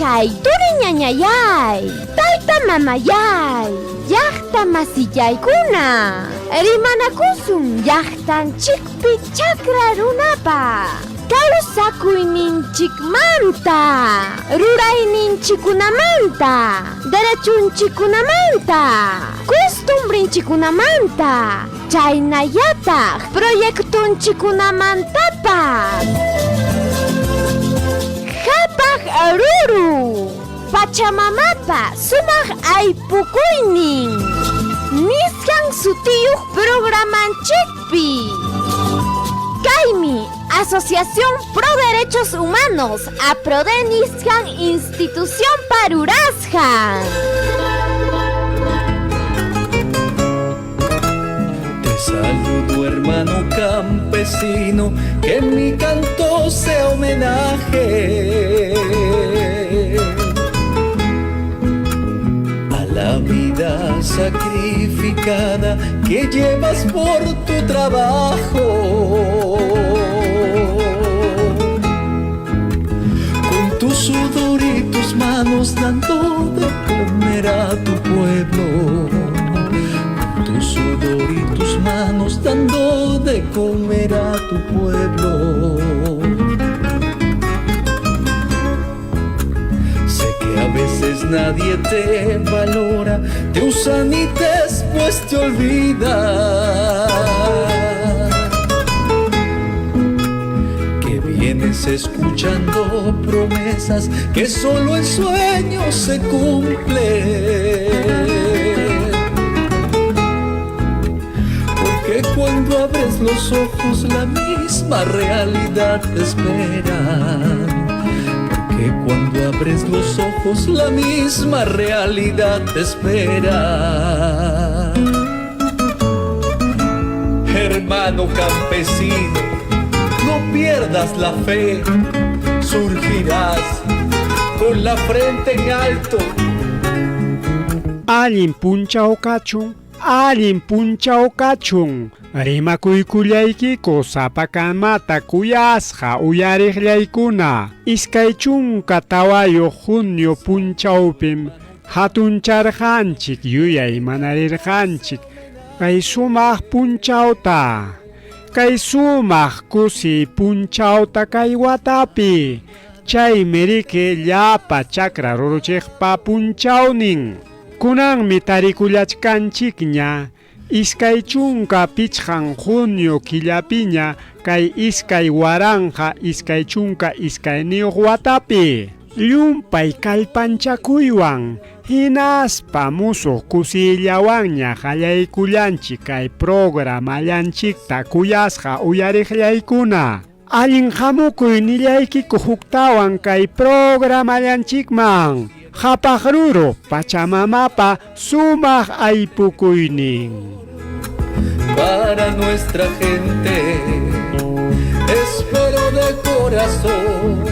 hay turiñañayay, tayta mamayay, llaqta masiyaykuna. Rimanakusun llaqtanchikpi chakra runapa. Kawsakuyninchikmanta, rurayninchikunamanta, derechunchikunamanta, costumbrinchikunamanta, chaynallataq proyectunchikunamantapas. Hapaq ruru, Pachamamapa sumaq aypukuynin, nisqan sutiyuq programanchikpi. Kaymi Asociación Pro Derechos Humanos, APRODENISJAN Institución Parurasjan. Te saludo, hermano campesino, que en mi canto sea homenaje a la vida sacrificada que llevas por tu trabajo. Tu sudor y tus manos dando de comer a tu pueblo. Tu sudor y tus manos dando de comer a tu pueblo. Sé que a veces nadie te valora, te usan y después te olvidan. Vienes escuchando promesas que solo en sueños se cumplen. Porque cuando abres los ojos la misma realidad te espera. Porque cuando abres los ojos la misma realidad te espera. Hermano campesino, no pierdas la fe, surgirás con la frente en alto. Allin punchao kachun, rimakuykullaykiku sapakamata kuyasqa uyariqllaykuna. Iskay chunka tawayo junio punchawpim hatuncharqanchik yuyay manarirqanchik kay sumaq punchawta. Kay sumaq kusi punchawta kay watapi, chay merike llapa chakra ruruchiqpa punchawnin. Kunanmi tarikullachkanchikña, iskay chunka pichqan junio killapiña kay iskay waranja iskay chunka iskayniyuq watapi. Llumpay kallpanchakuywan, hinaspa musuq kusillawanña qallaykullanchik kay programallanchikta kuyasqa uyariqllaykuna. Allin hamukuynillaykiku huktawan kay programallanchikman. Hapaq ruru Pachamamapa sumaq aypukuynin. Para nuestra gente espero de corazón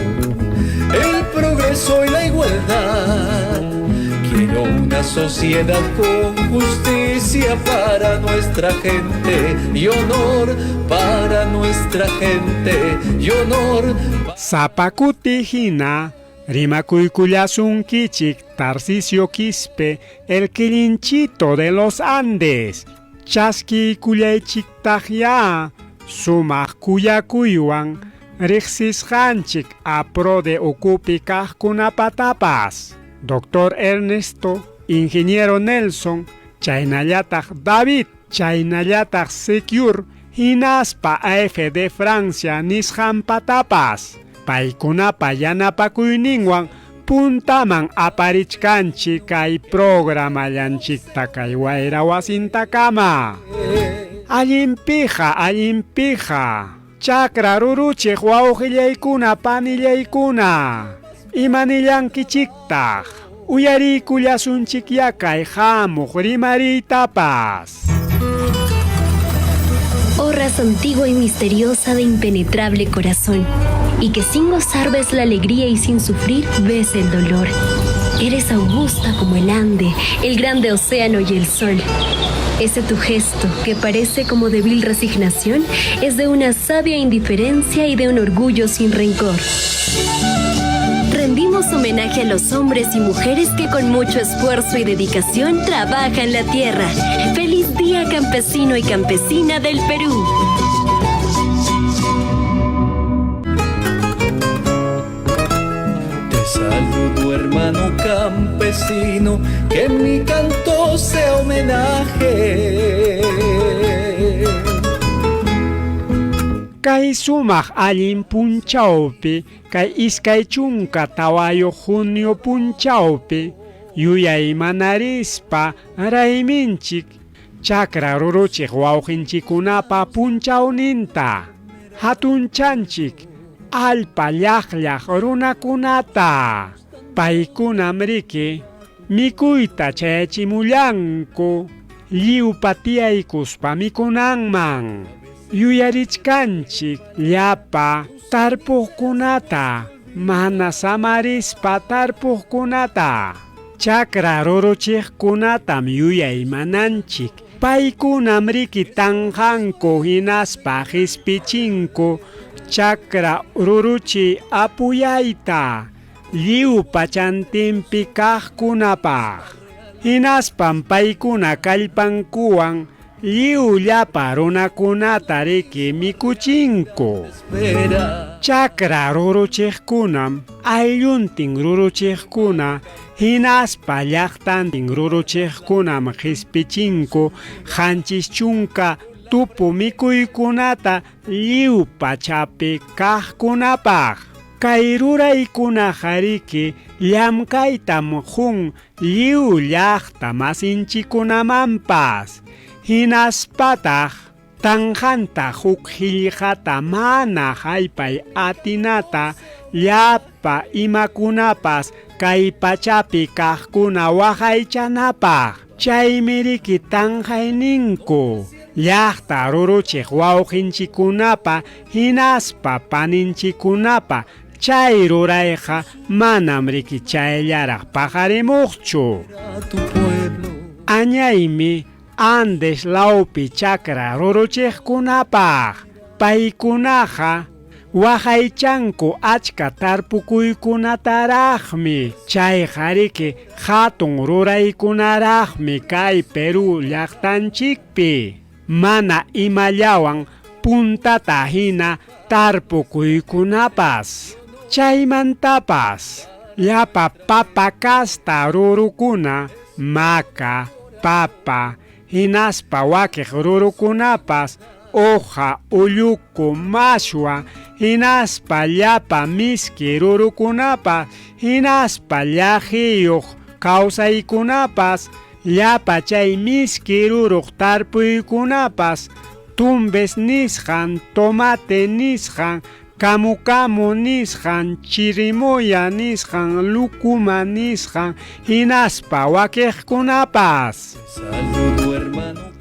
el progreso y la igualdad. Quiero una sociedad con justicia para nuestra gente y honor para nuestra gente y honor. Zapakuti hina, rimakuykullasunkichik Tarcisio Quispe, el quilinchito de los Andes. Chaskiykullaychiktaq ya, sumaq kuyakuywan, riqsisqanchik apro de ocupi kaqkunapatapas. Doctor Ernesto, Ingeniero Nelson, chaynallataq David, chaynallataq Secure, hinaspa AFD Francia nisqanpatapas. Paykunapa yanapakuyninwan puntaman aparichkanchik kay programallanchikta kay wayra wasintakama. Allinpija, chakra ruruchiq wawqillaykuna panillaykuna. Imanillankichiktaq, uyariykullasunchik yakay hamuq rimariytapas. Oh raza antigua y misteriosa de impenetrable corazón, y que sin gozar ves la alegría y sin sufrir ves el dolor. Eres augusta como el Ande, el grande océano y el sol. Ese tu gesto, que parece como de vil resignación, es de una sabia indiferencia y de un orgullo sin rencor. Rendimos rendimos homenaje a los hombres y mujeres que con mucho esfuerzo y dedicación trabajan la tierra. ¡Feliz Día Campesino y Campesina del Perú! Te saludo, hermano campesino, que en mi canto sea homenaje. Kay sumaq allin punchawpi, kay iskay chunka tawayo junio punchawpi, yuyay manarispa rayminchik, chakra ruruchik wawqinchikunapa punchawninta, hatunchanchik, alpa llaqllaq runakunata, paykunam riki, mikuyta chayachimullanku, lliwpa tiyaykuspa mikunanman. Yuyarichkanchik llapa tarpuqkunata, mana samarispa tarpuqkunata. Chakra ruruchiqkunatam yuyaymananchik. Paykunam riki tanqanku hinaspa hispichinku chakra ruruchi apuyayta, lliw pachantinpi kaqkunapaq. Hinaspam paykuna kallpankuwan lliw llapa runakunata riki mikuchinku. Chakra ruruchiqkunam aylluntin ruruchiqkuna, hinaspa llaqtantin ruruchiqkunam hispichinku qanchis chunka tupu mikuykunata lliw pachapi kaqkunapaq. Kay ruraykunaqa riki llamkaytam qun lliw llaqta masinchikunamanpas. Hinaspataq tanqanta huk qillqata mana haypay atinata llapa imakunapas kay pachapi kaqkuna waqaychanapaq. Chaymi riki tanqayninku llaqta ruruchiq wawqinchikunapa hinaspa paninchikunapa chay rurayqa manam riki chayllaraq paqarimuqchu. Añaymi Andes laupi chakra ruruchiqkunapaq, paykunaqa waqaychanku achka tarpukuykunataraqmi. Chayqa riki hatun ruraykunaraqmi kay Perú llaqtanchikpi. Mana imallawan puntata hina tarpukuykunapas. Chaymantapas llapa papa kasta rurukuna, maca, papa, hinaspa wakiq rurukunapas, hoja, ulluku, mashwa, hinaspa llapa miski rurukunapas, hinaspa llaqiyuq kawsaykunapas, llapa chay miski ruruq tarpuykunapas, tumbes nisqan, tomate nisqan, kamu kamu nisqan, chirimoya nisqan, lukuma nisqan, hinaspa wakiqkunapas.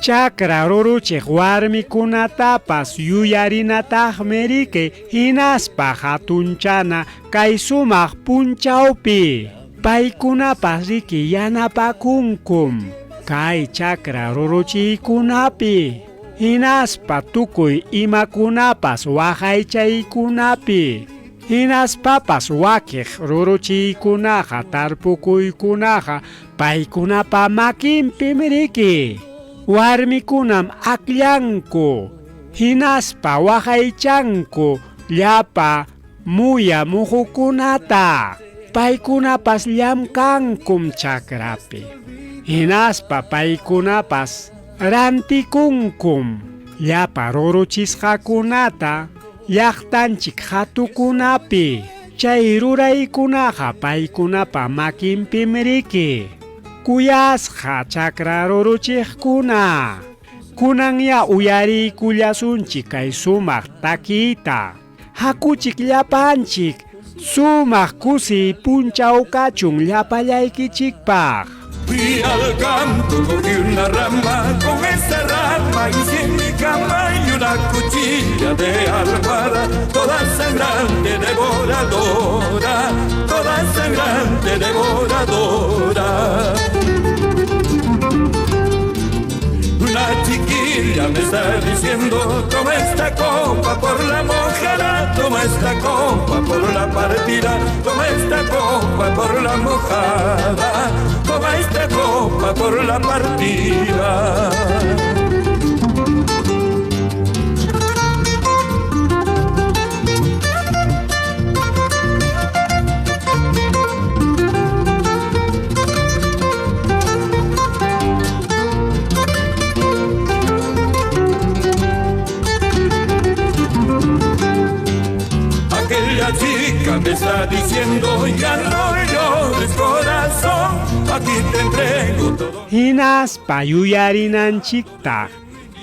Chakra ruruchiq warmikunatapas yuyarinataqmi riki hinaspa hatunchana kay sumaq punchawpi. Paykunapas riki yanapakunkum kay chakra ruruchiykunapi. Hinaspa tukuy imakunapas waqaychaykunapi. Hinaspapas wakiq ruruchiykunaqa tarpukuykunaqa paykunapa makinpim riki. Warmikunam akllanku, hinaspa waqaychanku llapa muya muhukunata. Paykunapas llamkankum chakrapi. Hinaspa paykunapas rantikunkum llapa ruruchisqakunata llaqtanchik hatukunapi. Chay ruraykunaqa paykunapa makinpim riki. Kuyasqa chakra ruruchiqkuna, kunanya uyariykullasunchik kay sumaq takiyta. Hakuchik llapanchik sumaq kusi punchawkachun llapallaykichikpaq. Fui al campo, cogí una rama, con esa rama hice en mi cama y una cuchilla de almohada, toda sangrante devoradora, toda sangrante devoradora. Una chiquilla chica me está diciendo, toma esta copa por la mojada, toma esta copa por la partida, toma esta copa por la mojada, toma esta copa por la partida. Aquella chica me está diciendo, ya no llores corazón, aquí te entrego todo. Hinaspa yuyarinanchiktaq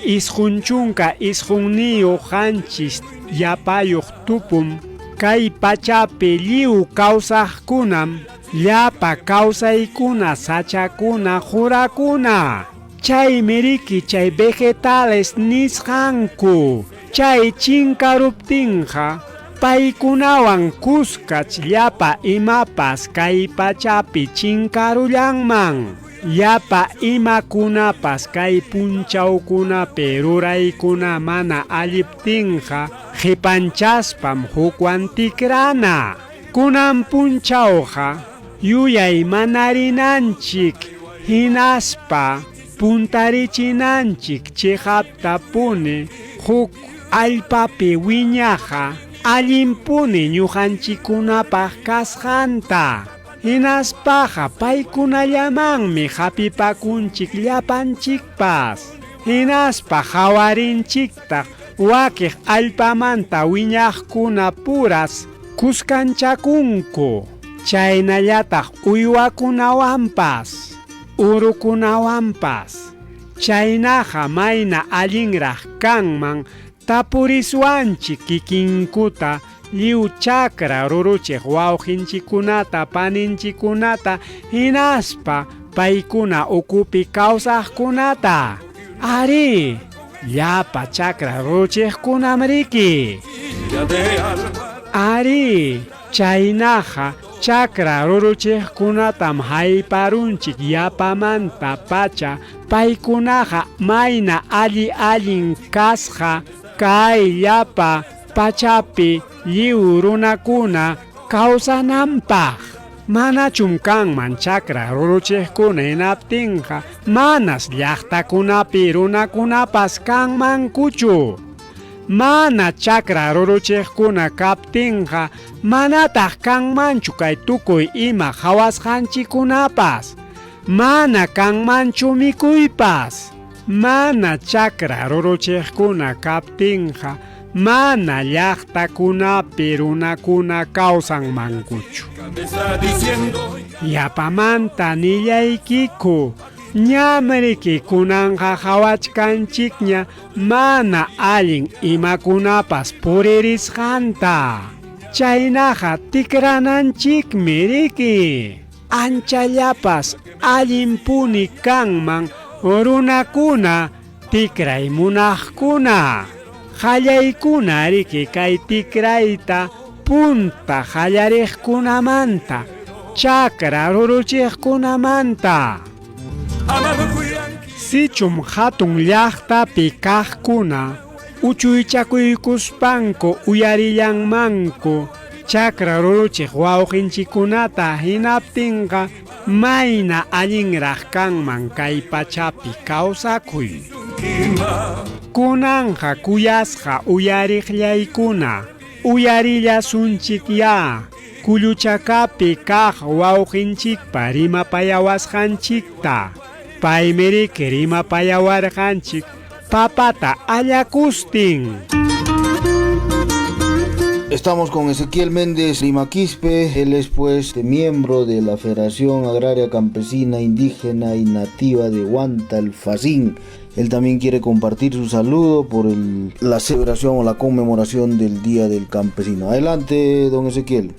isqunchunqa isqunniyu qanchis yapayuq tupum kay pachapi lliw kawsaqkunam llapa kawsaykuna sachakuna jurakuna chay miriki chay vegetales nisqanku chay chinkaruptinqa paykunawan kuskach llapa imapas kay pachapi chinkarullanman llapa imakunapas kay punchawkunapi ruraykuna mana alliptinqa qipanchaspam hukwan tikrana kunan punchawqa yuyay manarinanchik hinaspa puntarichinanchik chiqaptapuni huk allpapi wiñaqa allimpuni ñuqanchikkunapaq kasqanta hinaspaqa paykunallamanmi hapipakunchik llapanchikpas hinaspa hawarinchiktaq wakiq allpamanta wiñaqkuna puras kuskanchakunku chaynallataq uywakunawanpas urukunawanpas chaynaqa mayna allinraq kanman tapuriswanchik kikinkuta lliw chakra ruruchiq wawqinchikunata paninchikunata hinaspa paykuna ukupi kawsaqkunata ari llapa chakra ruruchiqkunam riki ari chaynaqa chakra ruruchiqkunatam hayparunchik yapamanta pacha paykunaqa mayna allin kasqa kay llapa pachapi lliw runakuna kawsananpaq manachum kanman chakra ruruchiqkuna hinaptinqa manas llaqtakunapi runakunapas kanmankuchu mana chakra ruruchiqkuna kaptinqa manataq kanmanchu kay tukuy ima hawasqanchikunapas mana kanmanchu mikuypas mana chakra ruruchiqkuna kaptinqa mana llaqtakunapi runakuna kawsanmankuchu yapamanta nillaykiku ñamriki kunanqa hawachkanchikña mana allin imakunapas puririsqanta chaynaqa tikrananchikmi riki anchallapas allinpuni kanman runakuna tikray munaqkuna hallaykuna riki kay tikrayta punta hallariqkunamanta chakra ruruchiqkunamanta sichum hatun llaqtapi kaqkuna uchuychakuykuspanku uyarillanmanku chakra ruruchiq wawqinchikunata hinaptinqa mayna allinraq kanman kay pachapi kawsakuy kunanja kuyasqa uyariqllaykuna uyarillasunchikya kulluchakapi kaq wawqinchikpa rimapayawasqanchikta paymiriki rimapayawarqanchik papata allakustin. Estamos con Ezequiel Méndez Lima Quispe, él es pues miembro de la Federación Agraria Campesina Indígena y Nativa de Huanta, el FACIN. Él también quiere compartir su saludo por la celebración o la conmemoración del Día del Campesino. Adelante, don Ezequiel.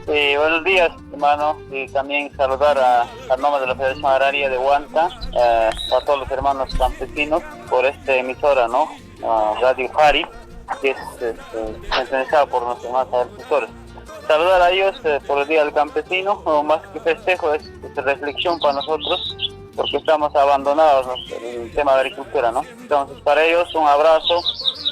Buenos días, hermano, y también saludar al nombre de la Federación Agraria de Huanta, a todos los hermanos campesinos por esta emisora, ¿no? Radio Jari, que es sintonizada por nuestros hermanos agricultores. Saludar a ellos por el Día del Campesino, más que festejo, es reflexión para nosotros, porque estamos abandonados en el tema de agricultura, ¿no? Entonces, para ellos un abrazo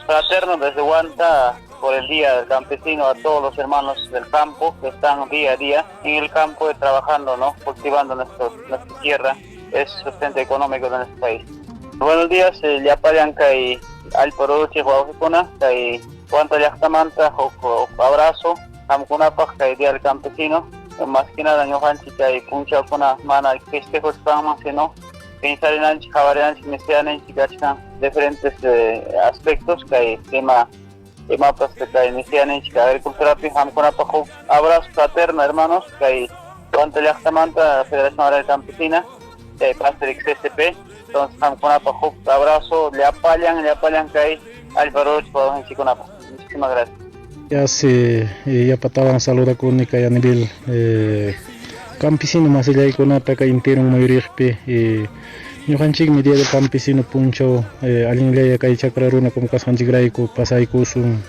fraterno desde Huanta por el Día del Campesino a todos los hermanos del campo que están día a día en el campo trabajando, ¿no? Cultivando nuestra tierra, es sustento económico de nuestro país. Buenos días, Yapayanca y Alporoche, Huajucuna, y Huanta Yachtamanta, abrazo, Hamkunapaj, y Día del Campesino, más que nada, Ñojanchita y Punchakuna, Mana, festejo Spama, sino pensar en Anchi, Jabaranchi, Mesianenchi, Gachkan, diferentes aspectos que hay tema pues que hay Mesianenchi, agricultura, Hamkunapaj, abrazo fraterno, hermanos, que hay Huanta Yachtamanta, Federación Agraria Campesina, que hay Pastor XSP. Entonces, abrazo, le apalan que hay al Baruch, muchísimas gracias. Ya ya pataban saluda con Nica a nivel campesino más allá de con ataca entero un mayorispe yo hanchig mi día de campesino puncho alguien le cae chacraruna como casanchi graico pasai kusum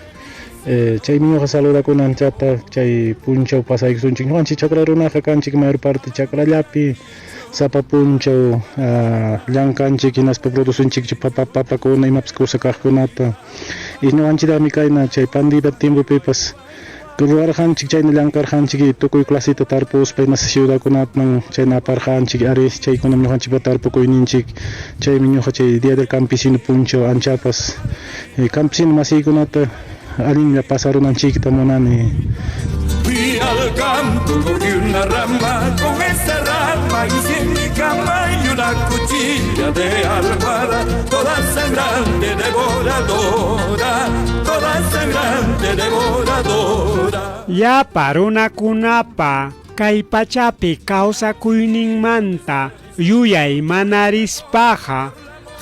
chay mi saluda con anchata chay puncho pasai kusum ching hanchi chacraruna canchi mayor parte chacrallapi sapa puncho llancanchi kinas pa producen chiqchi papa con imaps cosa kahkunata y no anchi da mi kaina chay pandida tiempo pepas lugar hanchi chay lankar hanchi tukuy clasita tarpos pa na ciudad kunat nang chay napar hanchi ares chay kunam no hanchi tarpo ko ininchi chay minyo chay día del campesino puncho anchapas campesino masi kunata alin la pasaron anchiquita monani. Fui al campo, cogí una rama, con esa rama hice mi cama y una cuchilla de almohada, toda sangrante devoradora, toda sangrante devoradora. Ya paruna kunapa, kay pachapi causa kuinin manta, yuyay manarispaja,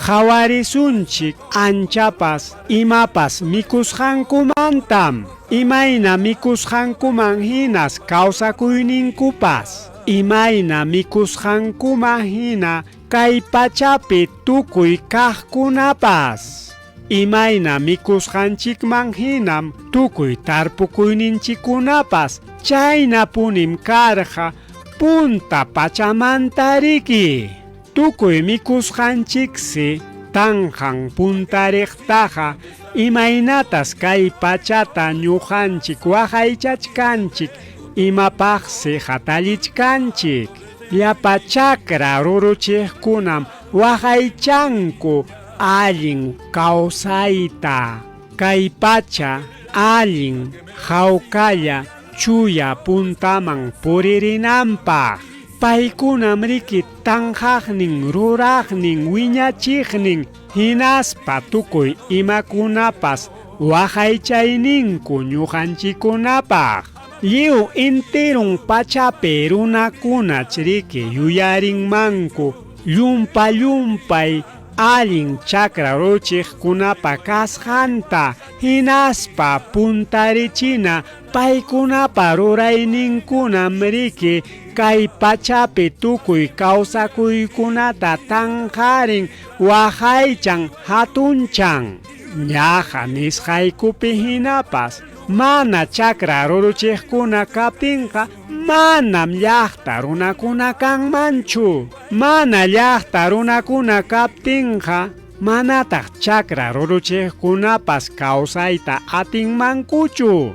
Jawarisunchik anchapas imapas mikushankumantam imayna mikushankuman hinas kawsakuyninkupas imayna mikushankuma hina kay pachapi tukuy kaqkunapas imayna mikushanchikman hinam tukuy tarpukuyninchikunapas chayna punim karqa punta pachamantariki tukuy mikushanchiksi tanjan puntarektaja imaynatas kay pachata ñujanchik waqaychachkanchik imapaqsi hatalichkanchik llapa chakra ruruchiqkunam waqaychanku allin kawsayta kay pacha allin hawkalla chuya puntaman puririnanpaq paykunam riki tanjaqnin ruraqnin wiñachiqnin hinaspa tukuy imakunapas waqaychayninku ñuqanchikunapaq lliw intirun pachapi runakunach riki yuyarinmanku llumpay allin chakra ruchiqkunapa kasqanta hinaspa puntarichina paykunapa rurayninkunam riki kay pachapi tukuy kawsakuykunata tanqarin waqaychan hatunchan ñaqa nisqaykupi hinapas mana chakra ruruchiqkuna kaptinqa manam llaqta runakuna kanmanchu mana llaqta runakuna kaptinqa manataq chakra ruruchiqkunapas kawsayta atinmankuchu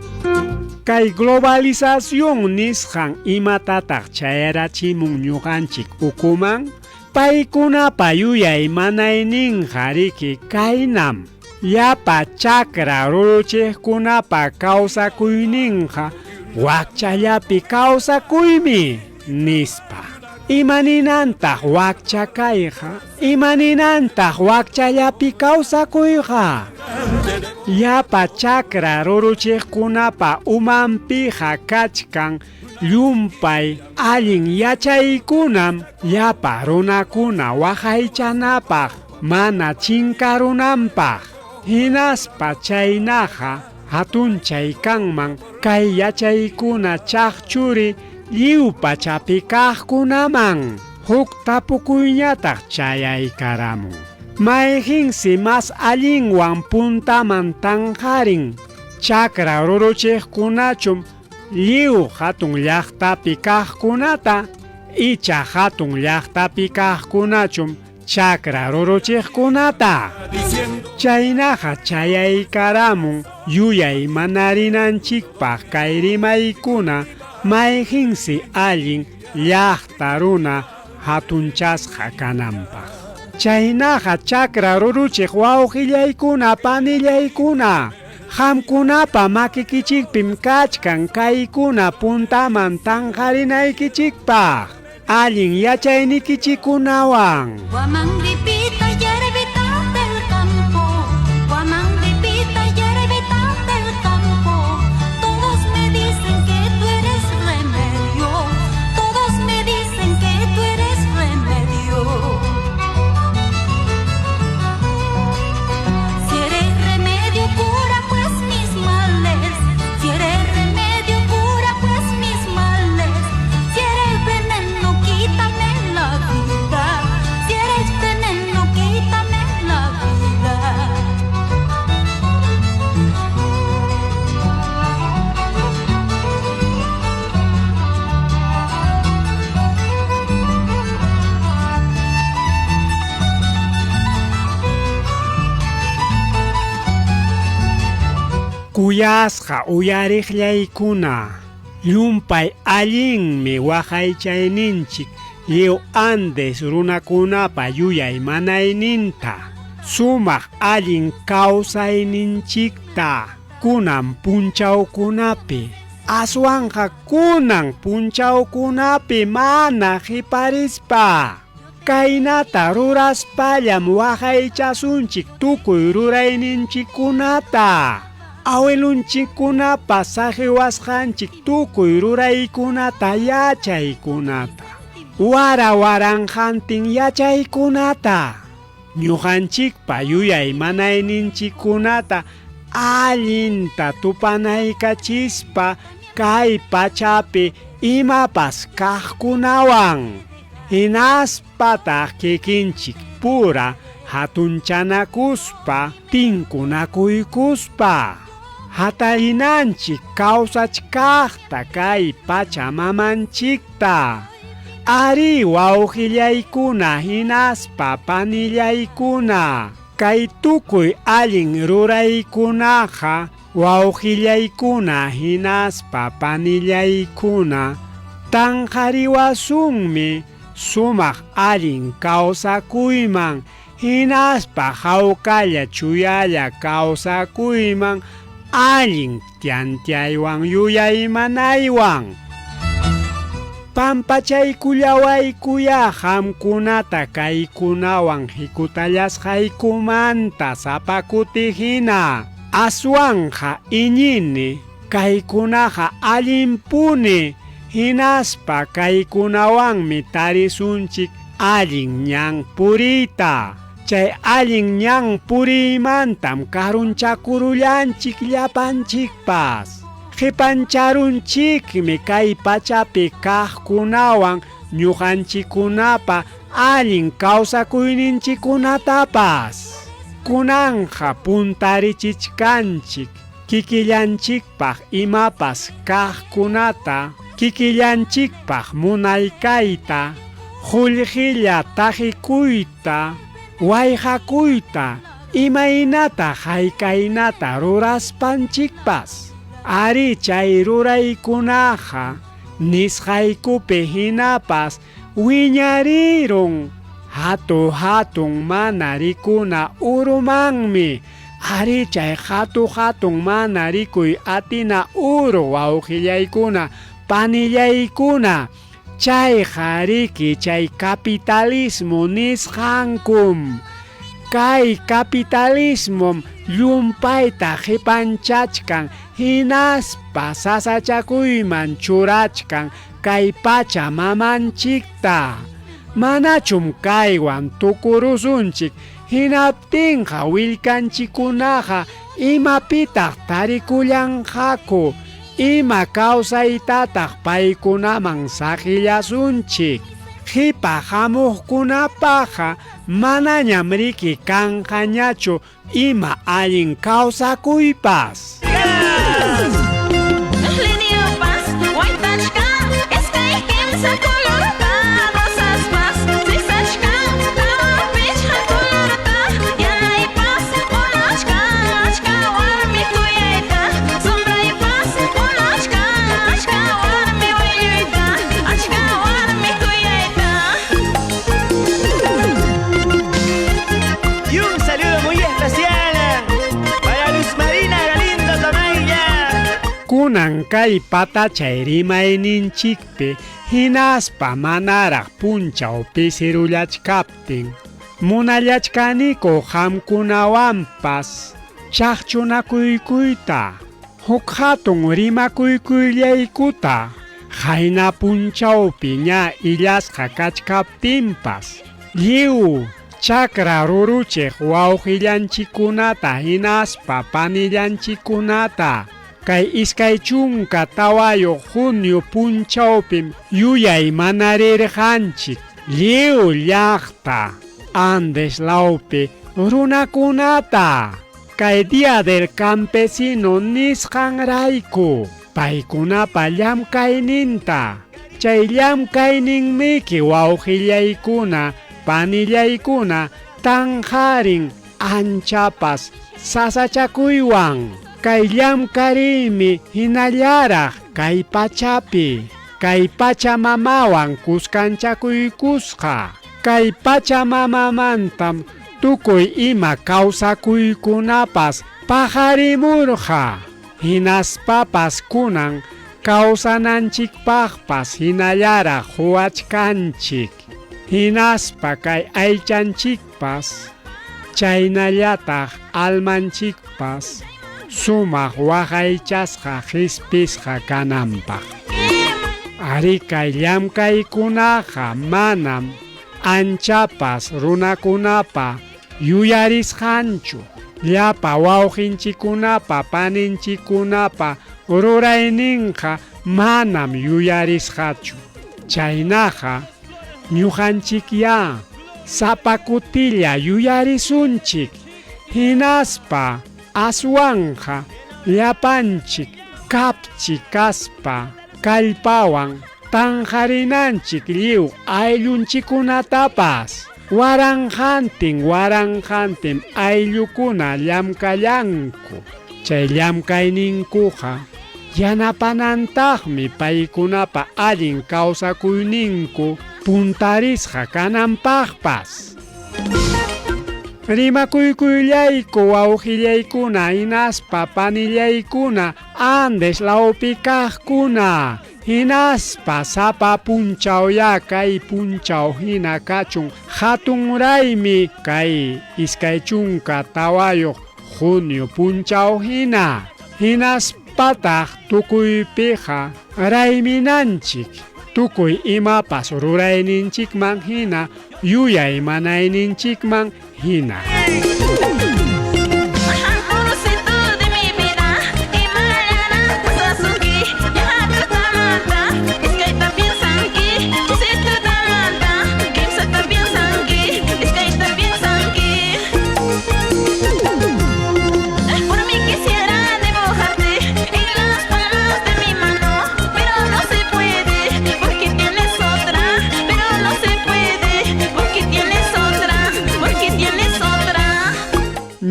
kay globalización nisqan imatataq chayarachimun ñuqanchik ukuman paykunapa yuyay manayninqa riki kaynam llapa chakra ruruchiqkunapa kawsakuyninqa wakchallapi kawsakuymi nispa imaninantaq wakcha kayqa imaninantaq wakchallapi kawsakuyqa llapa chakra ruruchiqkunapa umanpiqa kachkan llumpay allin yachaykunam llapa runakuna waqaychanapaq mana chinkarunanpaq hinaspa chaynaqa hatunchay kanman kay yachaykuna chaqchuri lliw pachapi kaqkunaman huk tapukuyñataq chayaykaramun mayjinsi mas allinwan puntaman tanqarin chakra ruruchiqkunachum lliw hatun llaqtapi kaqkunata icha hatun llaqtapi kaqkunachum chakra ruruchiqkunata. Chaynaqa chayaykaramun yuyay manarinanchikpaq kay rimaykuna mayqinsi allin llaqta runa hatunchasqa kananpaq. Chaynaqa chakra ruruchiq wawqillaykuna panillaykuna hamkunapa makikichikpim kachkan kaykuna puntaman tanqarinaykichikpaq allin yachaynikichikunawan. Guamangripita, yerbita del campo, Guamangripita, yerbita del campo, todos me dicen que tú eres remedio, todos me dicen que tú eres remedio. Si eres remedio, cura pues mis males, si eres remedio, cura pues mis males, si eres veneno, quítame la vida, si eres veneno, quítame la vida. Kuyasqa uyariqllaykuna, llumpay allinmi waqaychayninchik lliw Andes runakunapa yuyay manayninta, sumaq allin kawsayninchikta kunan punchawkunapi, aswanqa kunan punchawkunapi mana qiparispa. Kaynata ruraspallam waqaychasunchik tukuy rurayninchikkunata. Awilunchikkunapa saqiwasqanchik tukuy ruraykunata yachaykunata, wara waranqantin yachaykunata, ñuqanchikpa yuyay manayninchikkunata allinta tupanaykachispa kay pachapi imapas kaqkunawan, hinaspataq kikinchik pura hatunchanacuspa tinkunakuykuspa. Hatarinanchik kawsachkaqta kay pachamamanchikta. Ari wawqillaykuna hinaspa panillaykuna, kay tukuy allin ruraykunaqa wawqillaykuna hinaspa panillaykuna tanqariwasunmi sumaq allin kawsakuyman hinaspa hawkalla chuyalla kawsakuyman allin tiantiaywan yuyaymanaywan. Pampachaykullawaykuya hamkunata kaykunawan hikutallasqaykumanta sapakutihina, aswanja iñini kaykunaqa allinpuni hinaspa kaykunawanmi tarisunchik allin ñan purita. Chay allin ñan purimantam karunchakurullanchik llapanchikpas. Qipancharunchikmi kay pachapi kaqkunawan ñuqanchikkunapa allin kawsakuyninchikkunatapas. Kunanja puntarichichkanchik kikillanchikpaq imapas kaqkunata, kikillanchikpaq munaykayta, qullqilla tajikuyta, wayqakuyta, imaynata haykaynata ruraspanchikpas. Ari chay ruraykunaqa nisqaykupi hinapas wiñarirun hatun mana rikuna urumanmi. Ari chay hatun mana rikuy atina uru wawqillaykuna panillaykuna, chay hariki chay capitalismo nisqankum. Kay capitalismom llumpayta qipanchachkan hinaspa sasachakuyman churachkan kay pachamamanchikta. Manachum kaywan tukurusunchik hinaptinqa willkanchikunaqa imapitaq tarikullanqaku, ima kawsaytataq paykunaman saqillasunchik. Qipa hamuqkunapaqa manañam riki kanqañachu ima allin kawsakuypas. Liniopas, Huaytachkan, Escayquim, Sacolorca. kunan kay patachay rimayninchikpi hinaspa manaraq punchawpi sirullachkaptin munallachkaniko hamkunawanpas chaqchunakuykuyta huk hatun rimakuykuyllaykutta hayna punchawpi ña illasqa kachkaptinpas lliw chakra ruruchiq wawqillanchikunata hinaspa panillanchikunata kay iskay chunka tawayuq junio punchawpim yuyay mana rirqanchik lliw llaqta Andes lawpi runakunata kay Día del Campesino nisqanrayku paykunapa llamkayninta chay llamkayninmiki wawqillaykuna panillaykuna tanqarin anchapas sasachakuywan kay llamkarimi hinallaraq kay pachapi kay pachamamawan kuskanchakuykusqa kay pachamamamantam tukuy ima kawsakuykunapas paharimurqa hinaspapas kunan kawsananchikpaqpas hinallaraq huachkanchik hinaspa kay aychanchikpas chaynallataq almanchikpas sumaq waqaychasqa qispisqa kananpaq ari kay llamkaykunaqa manam anchapas runakunapa yuyarisqanchu llapa wawqinchikunapa paninchikunapa rurayninqa manam yuyarisqachu chaynaqa ñuqanchikya sapakutilla yuyarisunchik hinaspa aswanqa llapanchik kapchi kaspa kallpawan tanqarinanchik lliw ayllunchikunatapas waranqantin ayllukuna llamkallanku chay llamkayninkuqa yanapanantaqmi paykunapa allin kawsakuyninku puntarisqa kananpaqpas rimakuykullayku wawqillaykuna hinaspa panillaykuna Andes lawpi kaqkuna hinaspa sapa punchawya kay punchaw hina kachun hatunraymi kay iskay chunka tawayuq junio punchaw hina hinaspataq tukuypiqa rayminanchik tukuy imapas rurayninchikman hina yuyay manayninchikman hina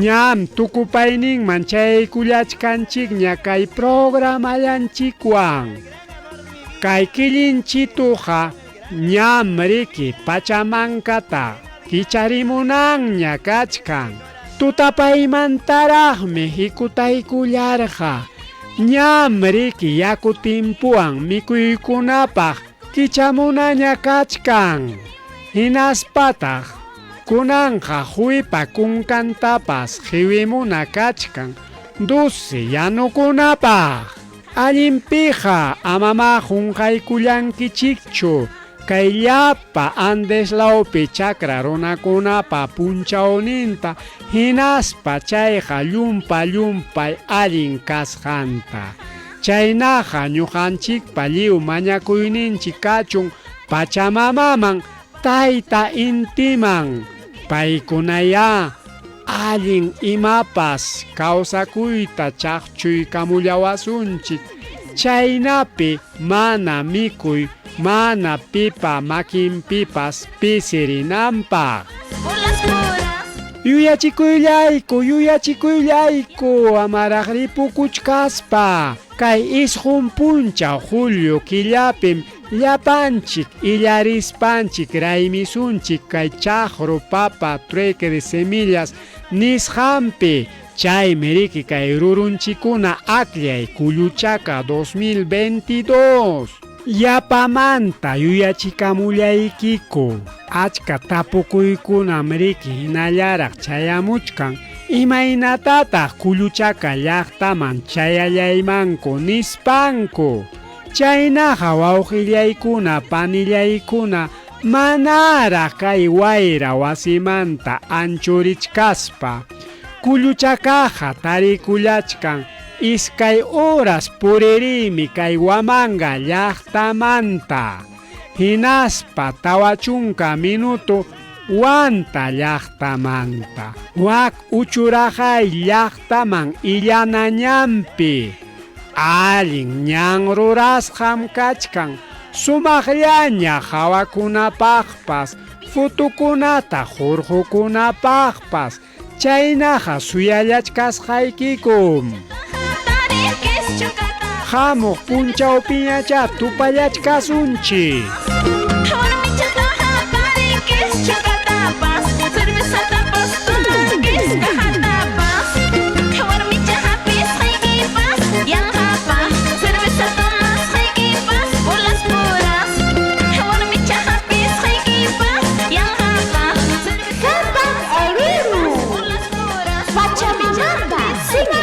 ñam tukupayninman chaykullachkanchikña kay programallanchikwan kay killinchituqa ñam riki pachamankata kicharimunanña kachkan tutapaymantaraqmi hikutaykullarqa ñam riki yaku timpuwan mikuykunapaq kichamunaña kachkan hinaspataq kunanja huipa kunkantapas hiwimuna kachkan dusi yanukunapaq allinpiqa amama hunkaykullankichikchu kay llapa Andes lawpi chakra runakunapa punchawninta hinaspa chayqa llumpay allin kasqanta chaynaqa ñuqanchikpa lliw mañakuyninchik kachun pachamamaman tayta intiman paykunaya allin imapas kawsakuyta chaqchuykamullawasunchik chaynapi mana mikuy mana pipa makinpipas pisirinanpaq yuyachikuylayku amaraq ripukuchkaspa kay isqun punchaw julio killapim llapanchik illarispanchik raymisunchik kay chaqru papa trueque de semillas nisqanpi chaymi riki kay rurunchikuna akllay Kulluchaka 2022 yapamanta yuyachikamullaikiku achka tapukuykunam riki hinallaraq chayamuchkan imaynatataq Kulluchaka llaqtaman chayallaymanku nispanku chaynaqa wawqillaykuna panillaykuna manaraq kay wayra wasimanta anchurichkaspa Kulluchakaqa tarikullachkan iskay horas puririmi kay Huamanga llaqtamanta hinaspa tawachunka minuto Wanta llaqtamanta wak uchuraqay llaqtaman illanañanpi allin ñan rurasqam kachkan sumaqllaña hawakunapaqpas futukunata hurqukunapaqpas chaynaqa suyallachkasqaykikum hamuq punchawpiñacha tupallachkasunchik Pachamamapa,